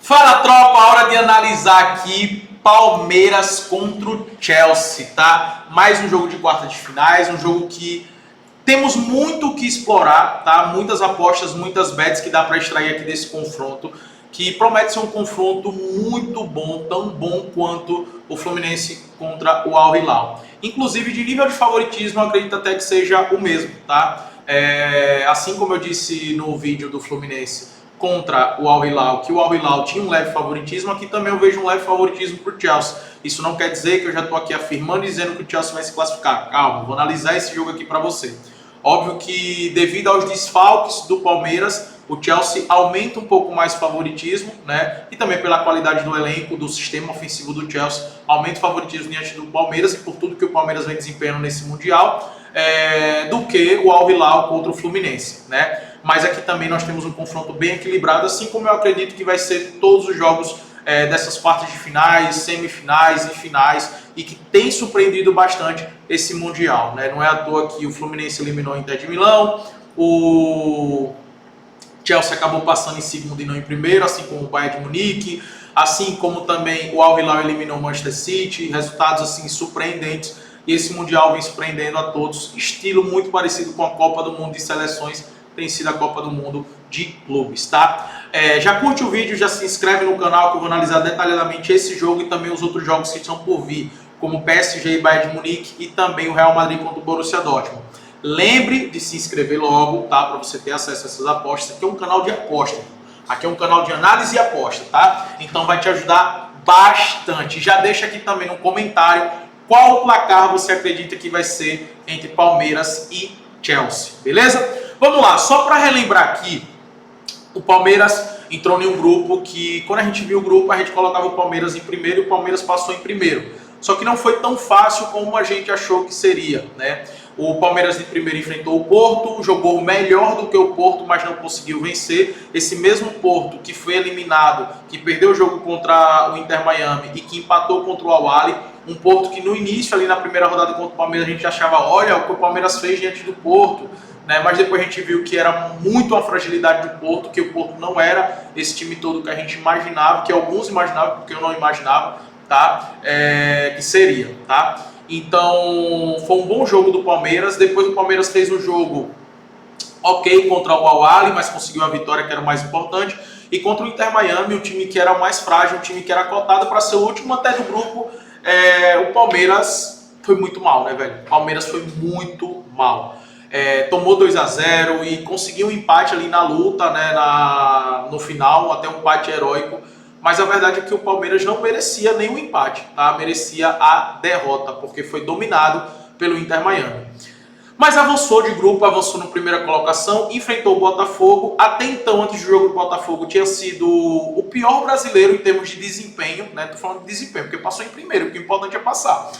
Fala, tropa, hora de analisar aqui Palmeiras contra o Chelsea, tá? Mais um jogo de quarta de finais, um jogo que temos muito o que explorar, tá? Muitas apostas, muitas bets que dá para extrair aqui desse confronto, que promete ser um confronto muito bom, tão bom quanto o Fluminense contra o Al Hilal. Inclusive, de nível de favoritismo, eu acredito até que seja o mesmo, tá? Assim como eu disse no vídeo do Fluminense contra o Al Hilal, que o Al Hilal tinha um leve favoritismo, aqui também eu vejo um leve favoritismo para o Chelsea. Isso não quer dizer que eu já estou aqui afirmando e dizendo que o Chelsea vai se classificar. Calma, vou analisar esse jogo aqui para você. Óbvio que devido aos desfalques do Palmeiras, o Chelsea aumenta um pouco mais o favoritismo, né? E também pela qualidade do elenco, do sistema ofensivo do Chelsea, aumenta o favoritismo diante do Palmeiras e por tudo que o Palmeiras vem desempenhando nesse Mundial, do que o Al Hilal contra o Fluminense, né? Mas aqui também nós temos um confronto bem equilibrado, assim como eu acredito que vai ser todos os jogos dessas quartas de finais, semifinais e finais, e que tem surpreendido bastante esse Mundial, né? Não é à toa que o Fluminense eliminou o Inter de Milão, o Chelsea acabou passando em segundo e não em primeiro, assim como o Bayern de Munique, assim como também o Al Hilal eliminou o Manchester City, resultados assim surpreendentes, e esse Mundial vem surpreendendo a todos, estilo muito parecido com a Copa do Mundo de Seleções, tem sido a Copa do Mundo de clubes, tá? Já curte o vídeo, já se inscreve no canal que eu vou analisar detalhadamente esse jogo e também os outros jogos que estão por vir, como PSG e Bayern de Munique e também o Real Madrid contra o Borussia Dortmund. Lembre de se inscrever logo, tá? Para você ter acesso a essas apostas. Aqui é um canal de aposta. Aqui é um canal de análise e aposta, tá? Então vai te ajudar bastante. Já deixa aqui também no comentário qual o placar você acredita que vai ser entre Palmeiras e Chelsea, beleza? Vamos lá, só para relembrar aqui, o Palmeiras entrou em um grupo que, quando a gente viu o grupo, a gente colocava o Palmeiras em primeiro e o Palmeiras passou em primeiro. Só que não foi tão fácil como a gente achou que seria, né? O Palmeiras em primeiro enfrentou o Porto, jogou melhor do que o Porto, mas não conseguiu vencer. Esse mesmo Porto que foi eliminado, que perdeu o jogo contra o Inter Miami e que empatou contra o Al Ahly, um Porto que no início, ali na primeira rodada contra o Palmeiras, a gente achava, olha o que o Palmeiras fez diante do Porto, né? Mas depois a gente viu que era muito a fragilidade do Porto, que o Porto não era esse time todo que a gente imaginava, que alguns imaginavam, porque eu não imaginava, tá? Que seria, tá? Então, foi um bom jogo do Palmeiras. Depois o Palmeiras fez um jogo ok contra o Al Ahly, mas conseguiu a vitória, que era o mais importante. E contra o Inter Miami, um time que era o mais frágil, um time que era cotado para ser o último até do grupo, o Palmeiras foi muito mal, né, velho? O Palmeiras foi muito mal. Tomou 2-0 e conseguiu um empate ali na luta, né, no final, até um empate heróico. Mas a verdade é que o Palmeiras não merecia nem o empate, tá? Merecia a derrota, porque foi dominado pelo Inter Miami. Mas avançou de grupo, avançou na primeira colocação, enfrentou o Botafogo. Até então, antes do jogo do Botafogo, tinha sido o pior brasileiro em termos de desempenho, né? Tô falando de desempenho, porque passou em primeiro, porque o importante é passar.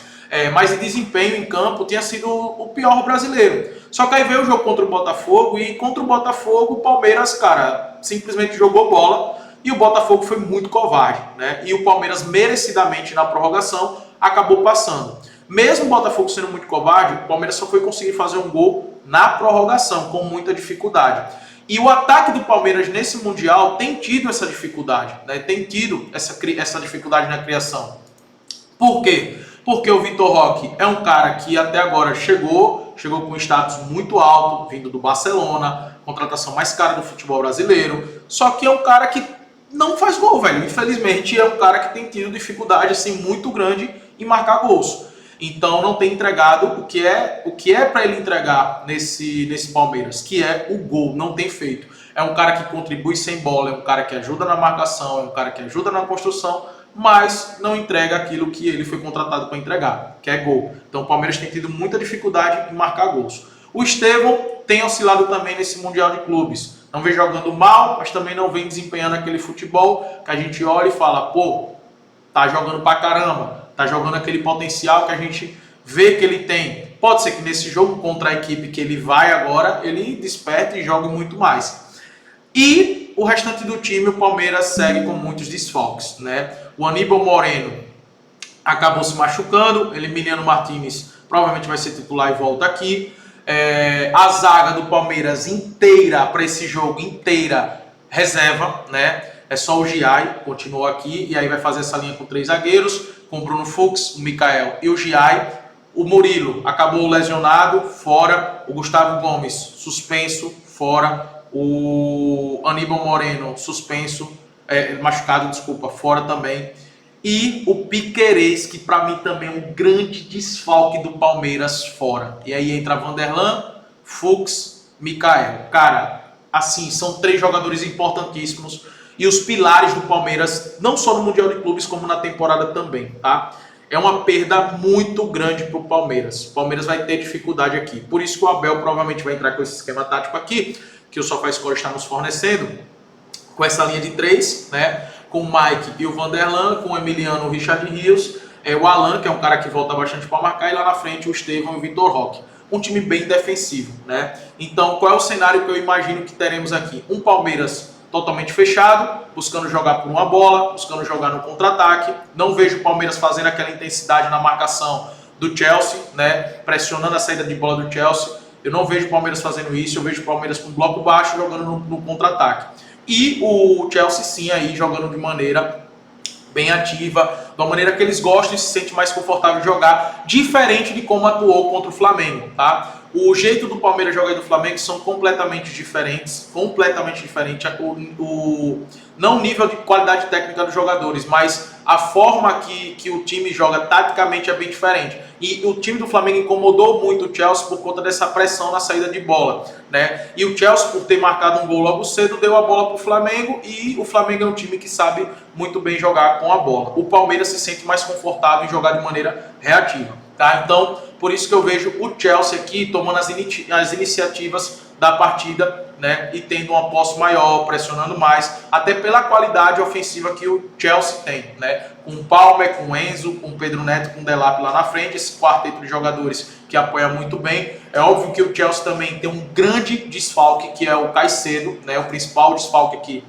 Mas em desempenho em campo tinha sido o pior brasileiro. Só que aí veio o jogo contra o Botafogo e contra o Botafogo o Palmeiras, cara, simplesmente jogou bola. E o Botafogo foi muito covarde, né? E o Palmeiras, merecidamente, na prorrogação, acabou passando. Mesmo o Botafogo sendo muito covarde, o Palmeiras só foi conseguir fazer um gol na prorrogação, com muita dificuldade. E o ataque do Palmeiras nesse Mundial tem tido essa dificuldade, né? Tem tido essa dificuldade na criação. Por quê? Porque o Vitor Roque é um cara que até agora chegou com um status muito alto, vindo do Barcelona, contratação mais cara do futebol brasileiro, só que é um cara que não faz gol, velho. Infelizmente, é um cara que tem tido dificuldade assim muito grande em marcar gols. Então não tem entregado o que é para ele entregar nesse Palmeiras, que é o gol, não tem feito. É um cara que contribui sem bola, é um cara que ajuda na marcação, é um cara que ajuda na construção, mas não entrega aquilo que ele foi contratado para entregar, que é gol. Então o Palmeiras tem tido muita dificuldade em marcar gols. O Estevão tem oscilado também nesse Mundial de Clubes. Não vem jogando mal, mas também não vem desempenhando aquele futebol que a gente olha e fala, pô, tá jogando pra caramba, tá jogando aquele potencial que a gente vê que ele tem. Pode ser que nesse jogo contra a equipe que ele vai agora, ele desperte e jogue muito mais. E o restante do time, o Palmeiras segue com muitos desfalques, né? O Aníbal Moreno acabou se machucando, Emiliano Martínez provavelmente vai ser titular e volta aqui. A zaga do Palmeiras inteira para esse jogo, inteira reserva, né? É só o Giai, continuou aqui, e aí vai fazer essa linha com 3 zagueiros, com o Bruno Fux, o Mikael e o Giai. O Murilo acabou lesionado, fora. O Gustavo Gomes, suspenso, fora. O Aníbal Moreno, suspenso, machucado, desculpa, fora também. E o Piquerez, que para mim também é um grande desfalque do Palmeiras, fora. E aí entra Vanderlan, Fux, Mikael. Cara, assim, são 3 jogadores importantíssimos e os pilares do Palmeiras, não só no Mundial de Clubes, como na temporada também, tá? É uma perda muito grande para o Palmeiras. O Palmeiras vai ter dificuldade aqui. Por isso que o Abel provavelmente vai entrar com esse esquema tático aqui, que o SofaScore está nos fornecendo, com essa linha de 3, né? Com o Mike e o Vanderlan, com o Emiliano, o Richard Rios, o Alan, que é um cara que volta bastante para marcar, e lá na frente o Estevão e o Vitor Roque. Um time bem defensivo, né? Então, qual é o cenário que eu imagino que teremos aqui? Um Palmeiras totalmente fechado, buscando jogar por uma bola, buscando jogar no contra-ataque. Não vejo o Palmeiras fazendo aquela intensidade na marcação do Chelsea, né? Pressionando a saída de bola do Chelsea. Eu não vejo o Palmeiras fazendo isso, eu vejo o Palmeiras com bloco baixo jogando no contra-ataque. E o Chelsea sim aí jogando de maneira bem ativa, de uma maneira que eles gostam e se sentem mais confortável de jogar, diferente de como atuou contra o Flamengo, tá? O jeito do Palmeiras jogar e do Flamengo são completamente diferentes, não o nível de qualidade técnica dos jogadores, mas a forma que o time joga taticamente é bem diferente. E o time do Flamengo incomodou muito o Chelsea por conta dessa pressão na saída de bola, né? E o Chelsea, por ter marcado um gol logo cedo, deu a bola para o Flamengo, e o Flamengo é um time que sabe muito bem jogar com a bola. O Palmeiras se sente mais confortável em jogar de maneira reativa, tá? Então, por isso que eu vejo o Chelsea aqui tomando as iniciativas da partida, né? E tendo uma posse maior, pressionando mais, até pela qualidade ofensiva que o Chelsea tem, né? Com o Palmer, com o Enzo, com o Pedro Neto, com o Delap lá na frente, esse quarteto de jogadores que apoia muito bem. É óbvio que o Chelsea também tem um grande desfalque, que é o Caicedo, né? O principal desfalque aqui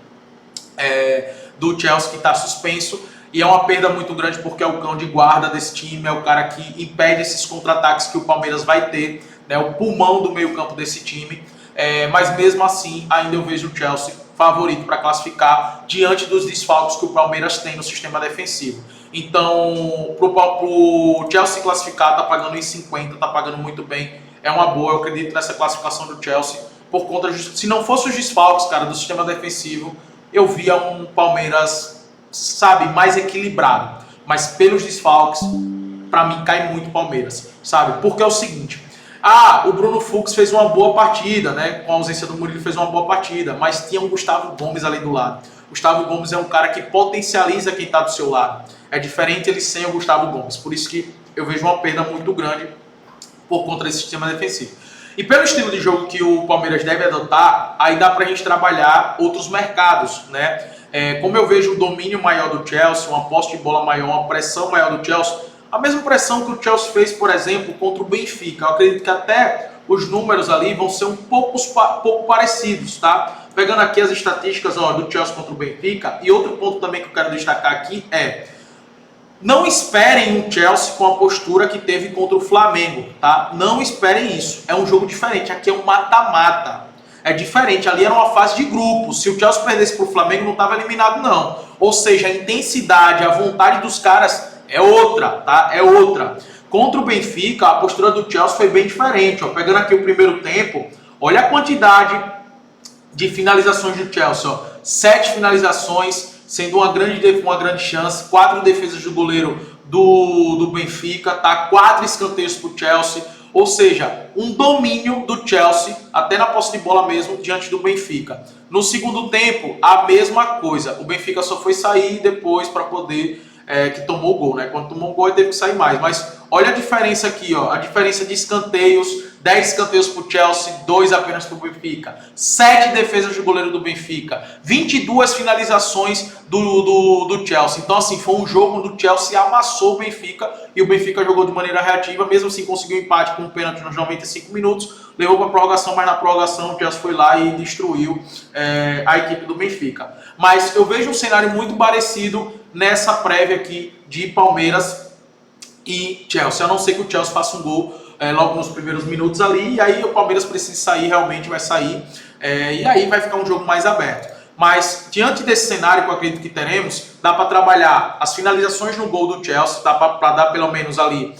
do Chelsea, que está suspenso. E é uma perda muito grande porque é o cão de guarda desse time, é o cara que impede esses contra-ataques que o Palmeiras vai ter, né? O pulmão do meio-campo desse time. Mas mesmo assim, ainda eu vejo o Chelsea favorito para classificar diante dos desfalques que o Palmeiras tem no sistema defensivo. Então, pro Chelsea classificar, tá pagando em 50, tá pagando muito bem. É uma boa, eu acredito nessa classificação do Chelsea, por conta se não fosse os desfalques, cara, do sistema defensivo, eu via um Palmeiras, sabe, mais equilibrado. Mas pelos desfalques, para mim cai muito o Palmeiras, sabe? Porque é o seguinte, o Bruno Fux fez uma boa partida, né? Com a ausência do Murilo fez uma boa partida, mas tinha o Gustavo Gomes ali do lado. Gustavo Gomes é um cara que potencializa quem está do seu lado. É diferente ele sem o Gustavo Gomes. Por isso que eu vejo uma perda muito grande por conta desse sistema defensivo. E pelo estilo de jogo que o Palmeiras deve adotar, aí dá pra gente trabalhar outros mercados, né? Como eu vejo um domínio maior do Chelsea, uma posse de bola maior, uma pressão maior do Chelsea, a mesma pressão que o Chelsea fez, por exemplo, contra o Benfica. Eu acredito que até os números ali vão ser um pouco parecidos, tá? Pegando aqui as estatísticas do Chelsea contra o Benfica, e outro ponto também que eu quero destacar aqui não esperem um Chelsea com a postura que teve contra o Flamengo, tá? Não esperem isso. É um jogo diferente. Aqui é um mata-mata. É diferente. Ali era uma fase de grupo. Se o Chelsea perdesse para o Flamengo, não estava eliminado, não. Ou seja, a intensidade, a vontade dos caras é outra, tá? É outra. Contra o Benfica, a postura do Chelsea foi bem diferente. Pegando aqui o primeiro tempo, olha a quantidade de finalizações do Chelsea. 7 finalizações, sendo uma grande chance, 4 defesas do goleiro do Benfica, tá? 4 escanteios para o Chelsea, ou seja, um domínio do Chelsea, até na posse de bola mesmo, diante do Benfica. No segundo tempo, a mesma coisa, o Benfica só foi sair depois para poder, que tomou o gol, né? Quando tomou o gol, ele teve que sair mais, mas olha a diferença aqui, a diferença de escanteios, 10 escanteios para o Chelsea, 2 apenas para o Benfica. 7 defesas do goleiro do Benfica. 22 finalizações do Chelsea. Então, assim, foi um jogo onde o Chelsea amassou o Benfica e o Benfica jogou de maneira reativa. Mesmo assim, conseguiu um empate com um pênalti nos 95 minutos. Levou para a prorrogação, mas na prorrogação o Chelsea foi lá e destruiu a equipe do Benfica. Mas eu vejo um cenário muito parecido nessa prévia aqui de Palmeiras e Chelsea. A não ser que o Chelsea faça um gol logo nos primeiros minutos ali, e aí o Palmeiras precisa sair, realmente vai sair, e aí vai ficar um jogo mais aberto. Mas, diante desse cenário que eu acredito que teremos, dá para trabalhar as finalizações no gol do Chelsea, dá para dar pelo menos ali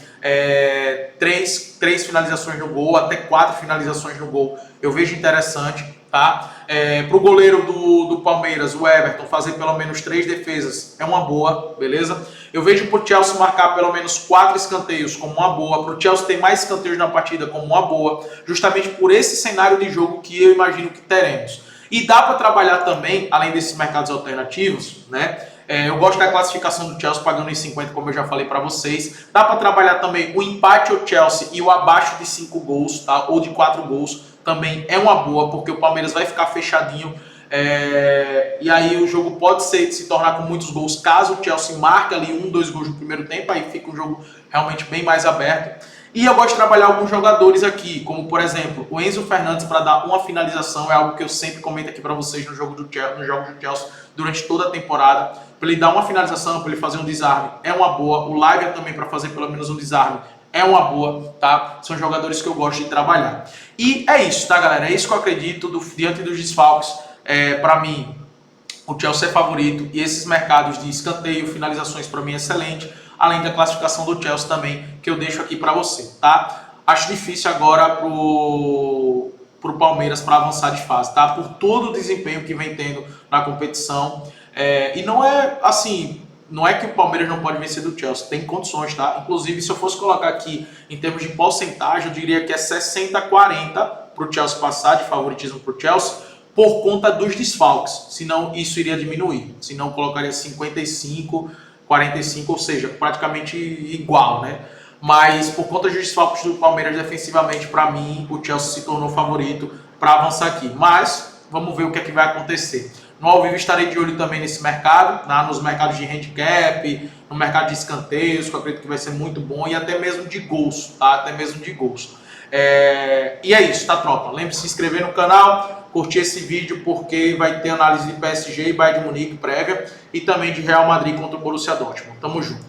três finalizações no gol, até 4 finalizações no gol. Eu vejo interessante, tá? Para o goleiro do Palmeiras, o Everton, fazer pelo menos 3 defesas é uma boa, beleza? Eu vejo para o Chelsea marcar pelo menos 4 escanteios como uma boa, para o Chelsea ter mais escanteios na partida como uma boa, justamente por esse cenário de jogo que eu imagino que teremos. E dá para trabalhar também, além desses mercados alternativos, né? Eu gosto da classificação do Chelsea pagando em 50, como eu já falei para vocês. Dá para trabalhar também o empate ao Chelsea e o abaixo de 5 gols, tá? Ou de 4 gols, também é uma boa, porque o Palmeiras vai ficar fechadinho. E aí o jogo pode se tornar com muitos gols, caso o Chelsea marque ali 1, 2 gols no primeiro tempo, aí fica um jogo realmente bem mais aberto. E eu gosto de trabalhar alguns jogadores aqui, como por exemplo, o Enzo Fernandes para dar uma finalização, é algo que eu sempre comento aqui para vocês no jogo do Chelsea durante toda a temporada. Para ele dar uma finalização, para ele fazer um desarme, é uma boa. O Lavia também para fazer pelo menos um desarme, é uma boa, tá? São jogadores que eu gosto de trabalhar. E é isso, tá, galera? É isso que eu acredito diante dos desfalques. Para mim, o Chelsea é favorito e esses mercados de escanteio, finalizações para mim é excelente, além da classificação do Chelsea também, que eu deixo aqui para você, tá? Acho difícil agora pro Palmeiras para avançar de fase, tá? Por todo o desempenho que vem tendo na competição. E não é assim, não é que o Palmeiras não pode vencer do Chelsea, tem condições, tá? Inclusive, se eu fosse colocar aqui em termos de porcentagem, eu diria que é 60-40 para o Chelsea passar, de favoritismo para o Chelsea, por conta dos desfalques, senão isso iria diminuir, senão colocaria 55-45, ou seja, praticamente igual, né? Mas por conta dos desfalques do Palmeiras defensivamente, para mim, o Chelsea se tornou favorito para avançar aqui. Mas vamos ver o que é que vai acontecer. No ao vivo estarei de olho também nesse mercado, nos mercados de handicap, no mercado de escanteios, que eu acredito que vai ser muito bom, e até mesmo de gols, tá? Até mesmo de gols. E é isso, tá, tropa? Lembre-se de se inscrever no canal, curtir esse vídeo, porque vai ter análise de PSG e Bayern de Munique prévia, e também de Real Madrid contra o Borussia Dortmund. Tamo junto.